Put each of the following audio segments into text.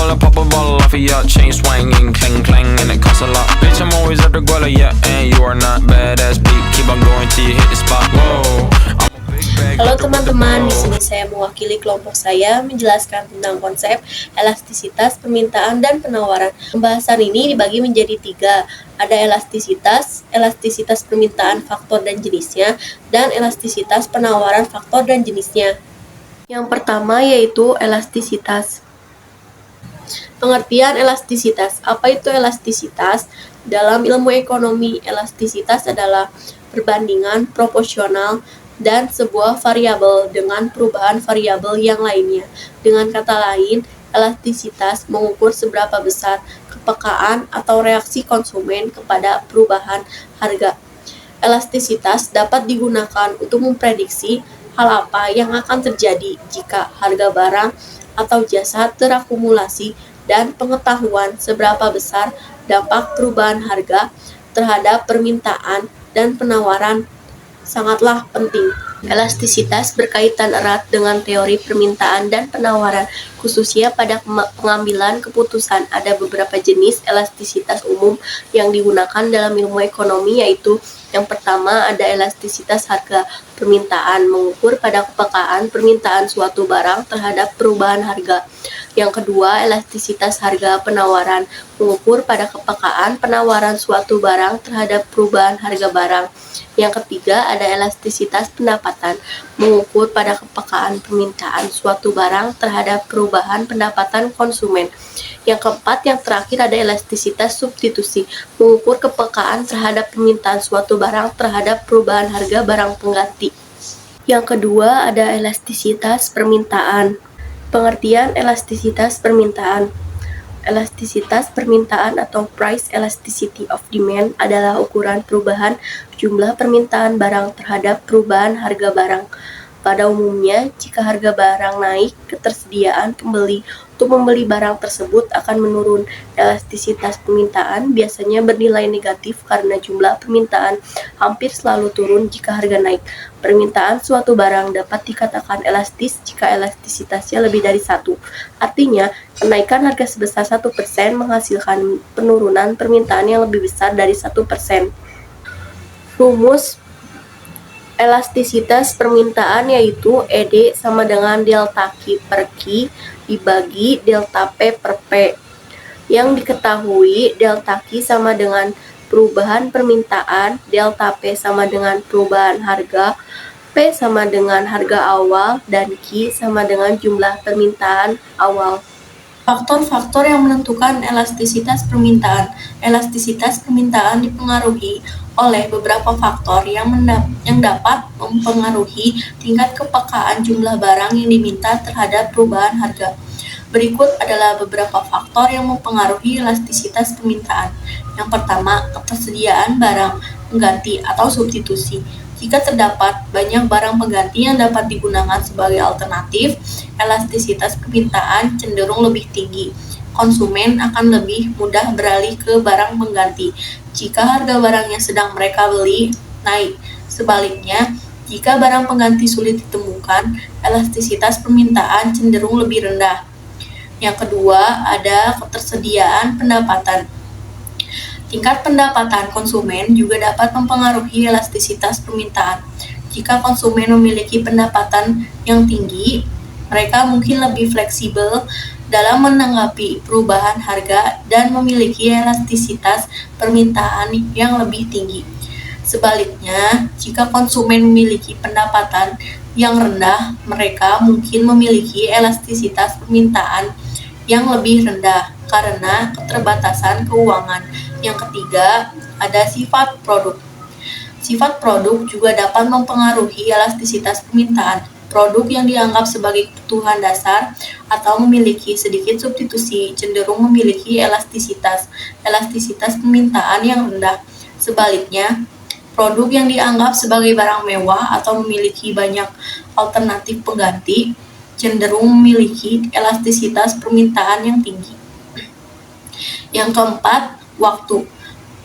I'll pop a bottle off of ya. Chain swinging, clang clang, and it costs a lot. Bitch, I'm always at the guala, yeah, and you are not badass beat. Keep on going till you hit the spot. Whoa. Halo teman-teman, di sini saya mewakili kelompok saya menjelaskan tentang konsep elastisitas permintaan dan penawaran. Pembahasan ini dibagi menjadi 3. Ada elastisitas, elastisitas permintaan faktor dan jenisnya, dan elastisitas penawaran faktor dan jenisnya. Yang pertama yaitu elastisitas. Pengertian elastisitas. Apa itu elastisitas? Dalam ilmu ekonomi, elastisitas adalah perbandingan proporsional dan sebuah variabel dengan perubahan variabel yang lainnya. Dengan kata lain, elastisitas mengukur seberapa besar kepekaan atau reaksi konsumen kepada perubahan harga. Elastisitas dapat digunakan untuk memprediksi hal apa yang akan terjadi jika harga barang atau jasa terakumulasi dan pengetahuan seberapa besar dampak perubahan harga terhadap permintaan dan penawaran sangatlah penting. Elastisitas berkaitan erat dengan teori permintaan dan penawaran, khususnya pada pengambilan keputusan. Ada beberapa jenis elastisitas umum yang digunakan dalam ilmu ekonomi, yaitu yang pertama ada elastisitas harga permintaan, mengukur pada kepekaan permintaan suatu barang terhadap perubahan harga. Yang kedua, elastisitas harga penawaran, mengukur pada kepekaan penawaran suatu barang terhadap perubahan harga barang. Yang ketiga, ada elastisitas pendapatan, mengukur pada kepekaan permintaan suatu barang terhadap perubahan pendapatan konsumen. Yang keempat, yang terakhir ada elastisitas substitusi, mengukur kepekaan terhadap permintaan suatu barang terhadap perubahan harga barang pengganti. Yang kedua, ada elastisitas permintaan. Pengertian elastisitas permintaan. Elastisitas permintaan atau price elasticity of demand adalah ukuran perubahan jumlah permintaan barang terhadap perubahan harga barang. Pada umumnya, jika harga barang naik, ketersediaan pembeli untuk membeli barang tersebut akan menurun. Elastisitas permintaan biasanya bernilai negatif karena jumlah permintaan hampir selalu turun jika harga naik. Permintaan suatu barang dapat dikatakan elastis jika elastisitasnya lebih dari 1. Artinya, kenaikan harga sebesar 1% menghasilkan penurunan permintaan yang lebih besar dari 1%. Rumus elastisitas permintaan yaitu ED sama dengan delta Q per Q dibagi delta P per P. Yang diketahui, delta Q sama dengan perubahan permintaan, delta P sama dengan perubahan harga, P sama dengan harga awal, dan Q sama dengan jumlah permintaan awal. Faktor-faktor yang menentukan elastisitas permintaan. Elastisitas permintaan dipengaruhi oleh beberapa faktor yang dapat mempengaruhi tingkat kepekaan jumlah barang yang diminta terhadap perubahan harga. Berikut adalah beberapa faktor yang mempengaruhi elastisitas permintaan. Yang pertama, ketersediaan barang pengganti atau substitusi. Jika terdapat banyak barang pengganti yang dapat digunakan sebagai alternatif, elastisitas permintaan cenderung lebih tinggi. Konsumen akan lebih mudah beralih ke barang pengganti jika harga barang yang sedang mereka beli naik. Sebaliknya, jika barang pengganti sulit ditemukan, elastisitas permintaan cenderung lebih rendah. Yang kedua, ada ketersediaan pendapatan. Tingkat pendapatan konsumen juga dapat mempengaruhi elastisitas permintaan. Jika konsumen memiliki pendapatan yang tinggi, mereka mungkin lebih fleksibel dalam menanggapi perubahan harga dan memiliki elastisitas permintaan yang lebih tinggi. Sebaliknya, jika konsumen memiliki pendapatan yang rendah, mereka mungkin memiliki elastisitas permintaan yang lebih rendah karena keterbatasan keuangan. Yang ketiga, ada sifat produk. Sifat produk juga dapat mempengaruhi elastisitas permintaan. Produk yang dianggap sebagai kebutuhan dasar atau memiliki sedikit substitusi cenderung memiliki elastisitas permintaan yang rendah. Sebaliknya, produk yang dianggap sebagai barang mewah atau memiliki banyak alternatif pengganti cenderung memiliki elastisitas permintaan yang tinggi. Yang keempat, waktu.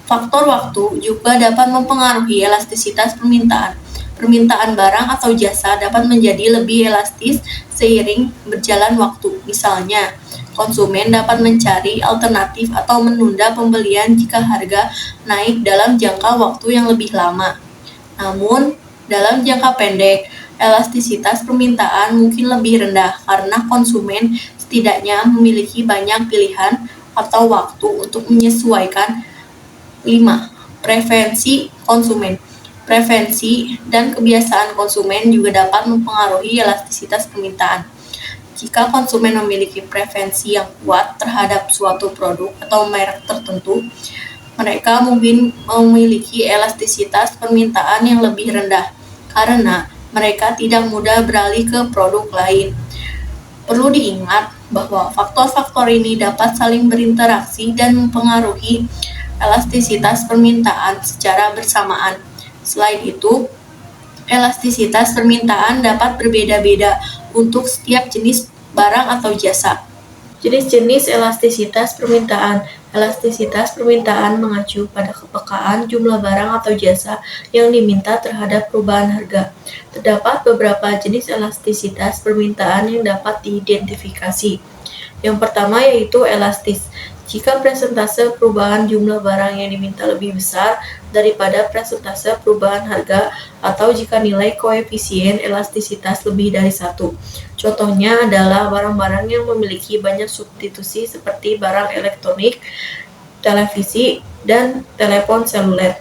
Faktor waktu juga dapat mempengaruhi elastisitas permintaan. Permintaan barang atau jasa dapat menjadi lebih elastis seiring berjalan waktu. Misalnya, konsumen dapat mencari alternatif atau menunda pembelian jika harga naik dalam jangka waktu yang lebih lama. Namun, dalam jangka pendek, elastisitas permintaan mungkin lebih rendah karena konsumen setidaknya memiliki banyak pilihan atau waktu untuk menyesuaikan. 5. Preferensi konsumen. Preferensi dan kebiasaan konsumen juga dapat mempengaruhi elastisitas permintaan. Jika konsumen memiliki preferensi yang kuat terhadap suatu produk atau merek tertentu, mereka mungkin memiliki elastisitas permintaan yang lebih rendah karena mereka tidak mudah beralih ke produk lain. Perlu diingat bahwa faktor-faktor ini dapat saling berinteraksi dan mempengaruhi elastisitas permintaan secara bersamaan. Selain itu, elastisitas permintaan dapat berbeda-beda untuk setiap jenis barang atau jasa. Jenis-jenis elastisitas permintaan. Elastisitas permintaan mengacu pada kepekaan jumlah barang atau jasa yang diminta terhadap perubahan harga. Terdapat beberapa jenis elastisitas permintaan yang dapat diidentifikasi. Yang pertama yaitu elastis. Jika persentase perubahan jumlah barang yang diminta lebih besar daripada persentase perubahan harga atau jika nilai koefisien elastisitas lebih dari 1. Contohnya adalah barang-barang yang memiliki banyak substitusi seperti barang elektronik, televisi, dan telepon seluler.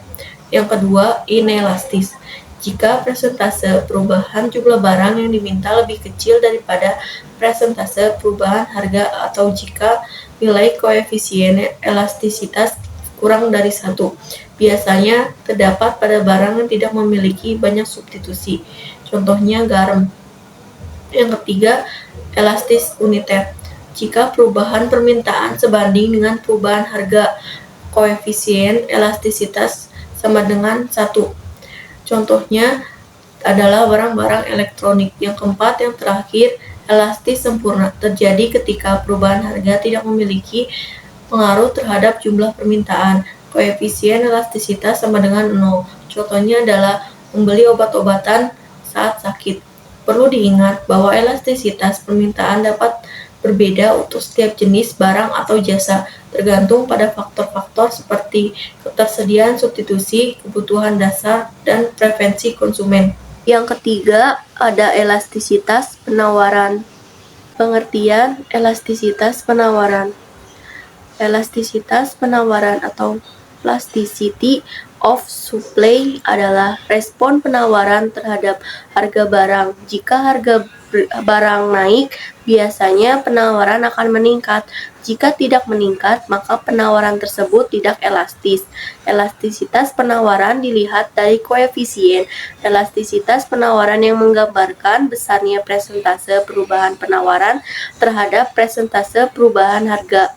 Yang kedua, inelastis. Jika persentase perubahan jumlah barang yang diminta lebih kecil daripada persentase perubahan harga atau jika nilai koefisien elastisitas kurang dari 1. Biasanya terdapat pada barang yang tidak memiliki banyak substitusi. Contohnya garam. Yang ketiga, elastis uniter. Jika perubahan permintaan sebanding dengan perubahan harga, koefisien elastisitas sama dengan 1. Contohnya adalah barang-barang elektronik. Yang keempat, yang terakhir, elastis sempurna. Terjadi ketika perubahan harga tidak memiliki pengaruh terhadap jumlah permintaan. Koefisien elastisitas sama dengan 0. Contohnya adalah membeli obat-obatan saat sakit. Perlu diingat bahwa elastisitas permintaan dapat berbeda untuk setiap jenis barang atau jasa, tergantung pada faktor-faktor seperti ketersediaan substitusi, kebutuhan dasar, dan preferensi konsumen. Yang ketiga, ada elastisitas penawaran. Pengertian elastisitas penawaran. Elastisitas penawaran atau elasticity of supply adalah respon penawaran terhadap harga barang. Jika harga barang naik, biasanya penawaran akan meningkat. Jika tidak meningkat, maka penawaran tersebut tidak elastis. Elastisitas penawaran dilihat dari koefisien elastisitas penawaran yang menggambarkan besarnya persentase perubahan penawaran terhadap persentase perubahan harga.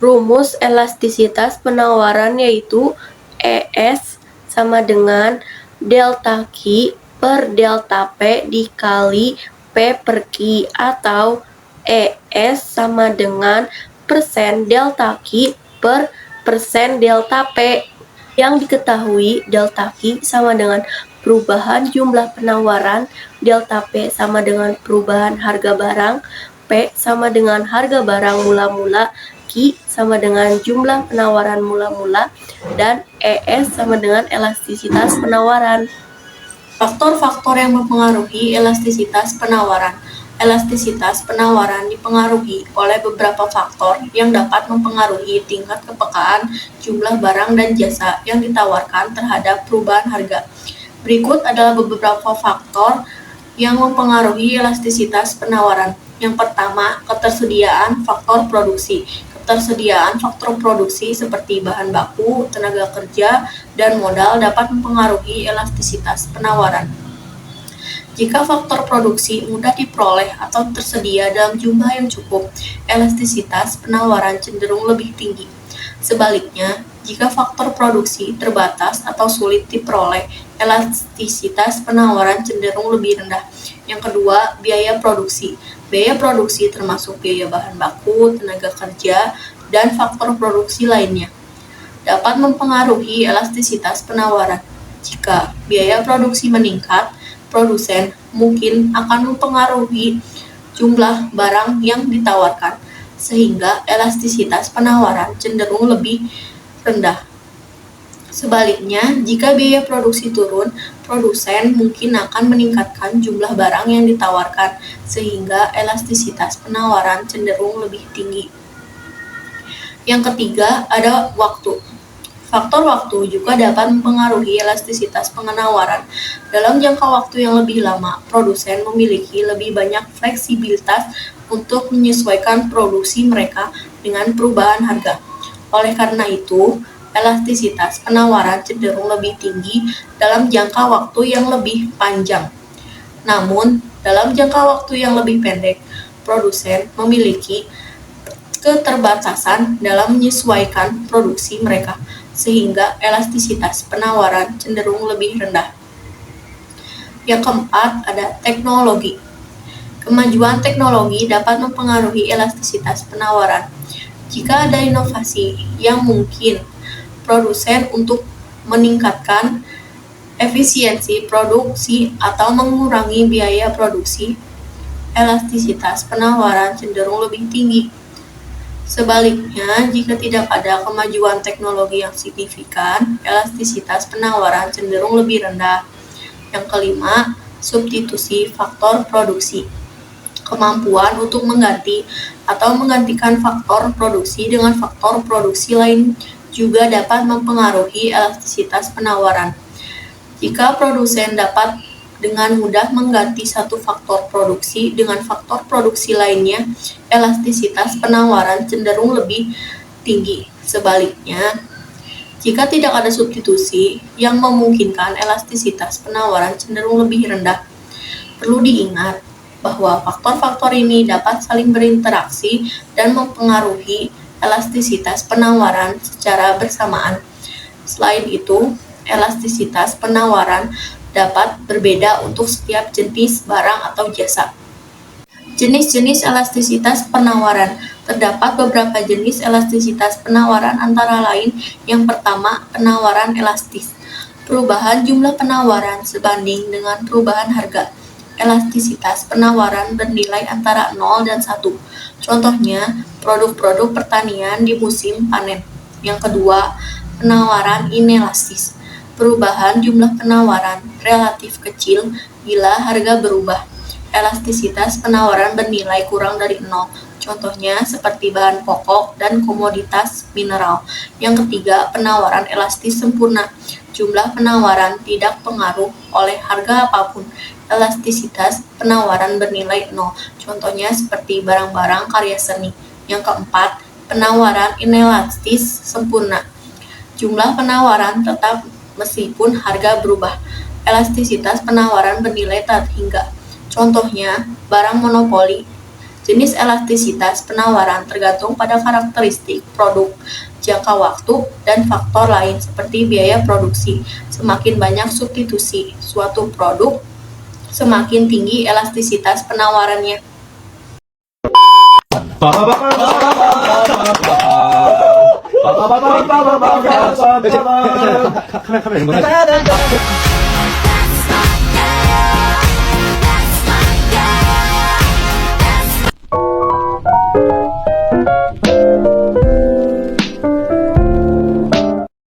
Rumus elastisitas penawaran yaitu ES sama dengan delta Q per delta P dikali P per Q atau ES sama dengan persen delta Q per persen delta P. Yang diketahui delta Q sama dengan perubahan jumlah penawaran, delta P sama dengan perubahan harga barang, P sama dengan harga barang mula-mula, Q sama dengan jumlah penawaran mula-mula, dan ES sama dengan elastisitas penawaran. Faktor-faktor yang mempengaruhi elastisitas penawaran. Elastisitas penawaran dipengaruhi oleh beberapa faktor yang dapat mempengaruhi tingkat kepekaan jumlah barang dan jasa yang ditawarkan terhadap perubahan harga. Berikut adalah beberapa faktor yang mempengaruhi elastisitas penawaran. Yang pertama, ketersediaan faktor produksi. Ketersediaan faktor produksi seperti bahan baku, tenaga kerja, dan modal dapat mempengaruhi elastisitas penawaran. Jika faktor produksi mudah diperoleh atau tersedia dalam jumlah yang cukup, elastisitas penawaran cenderung lebih tinggi. Sebaliknya, jika faktor produksi terbatas atau sulit diperoleh, elastisitas penawaran cenderung lebih rendah. Yang kedua, biaya produksi. Biaya produksi termasuk biaya bahan baku, tenaga kerja, dan faktor produksi lainnya dapat mempengaruhi elastisitas penawaran. Jika biaya produksi meningkat, produsen mungkin akan mempengaruhi jumlah barang yang ditawarkan, sehingga elastisitas penawaran cenderung lebih rendah. Sebaliknya, jika biaya produksi turun, produsen mungkin akan meningkatkan jumlah barang yang ditawarkan, sehingga elastisitas penawaran cenderung lebih tinggi. Yang ketiga, ada waktu. Faktor waktu juga dapat mempengaruhi elastisitas penawaran. Dalam jangka waktu yang lebih lama, produsen memiliki lebih banyak fleksibilitas untuk menyesuaikan produksi mereka dengan perubahan harga. Oleh karena itu, elastisitas penawaran cenderung lebih tinggi dalam jangka waktu yang lebih panjang. Namun, dalam jangka waktu yang lebih pendek, produsen memiliki keterbatasan dalam menyesuaikan produksi mereka, sehingga elastisitas penawaran cenderung lebih rendah. Yang keempat, ada teknologi. Kemajuan teknologi dapat mempengaruhi elastisitas penawaran. Jika ada inovasi yang mungkin produsen untuk meningkatkan efisiensi produksi atau mengurangi biaya produksi, elastisitas penawaran cenderung lebih tinggi. Sebaliknya, jika tidak ada kemajuan teknologi yang signifikan, elastisitas penawaran cenderung lebih rendah. Yang kelima, substitusi faktor produksi. Kemampuan untuk mengganti atau menggantikan faktor produksi dengan faktor produksi lain juga dapat mempengaruhi elastisitas penawaran. Jika produsen dapat dengan mudah mengganti satu faktor produksi dengan faktor produksi lainnya, elastisitas penawaran cenderung lebih tinggi. Sebaliknya, jika tidak ada substitusi yang memungkinkan elastisitas penawaran cenderung lebih rendah. Perlu diingat bahwa faktor-faktor ini dapat saling berinteraksi dan mempengaruhi elastisitas penawaran secara bersamaan. Selain itu, elastisitas penawaran dapat berbeda untuk setiap jenis barang atau jasa. Jenis-jenis elastisitas penawaran. Terdapat beberapa jenis elastisitas penawaran antara lain. Yang pertama, penawaran elastis. Perubahan jumlah penawaran sebanding dengan perubahan harga. Elastisitas penawaran bernilai antara 0 dan 1. Contohnya, produk-produk pertanian di musim panen. Yang kedua, penawaran inelastis. Perubahan jumlah penawaran relatif kecil bila harga berubah. Elastisitas penawaran bernilai kurang dari 0. Contohnya seperti bahan pokok dan komoditas mineral. Yang ketiga, penawaran elastis sempurna. Jumlah penawaran tidak pengaruh oleh harga apapun. Elastisitas penawaran bernilai 0. Contohnya seperti barang-barang karya seni. Yang keempat, penawaran inelastis sempurna. Jumlah penawaran tetap meskipun harga berubah. Elastisitas penawaran bernilai tak hingga. Contohnya, barang monopoli. Jenis elastisitas penawaran tergantung pada karakteristik produk, jangka waktu, dan faktor lain seperti biaya produksi. Semakin banyak substitusi suatu produk, semakin tinggi elastisitas penawarannya. 카메라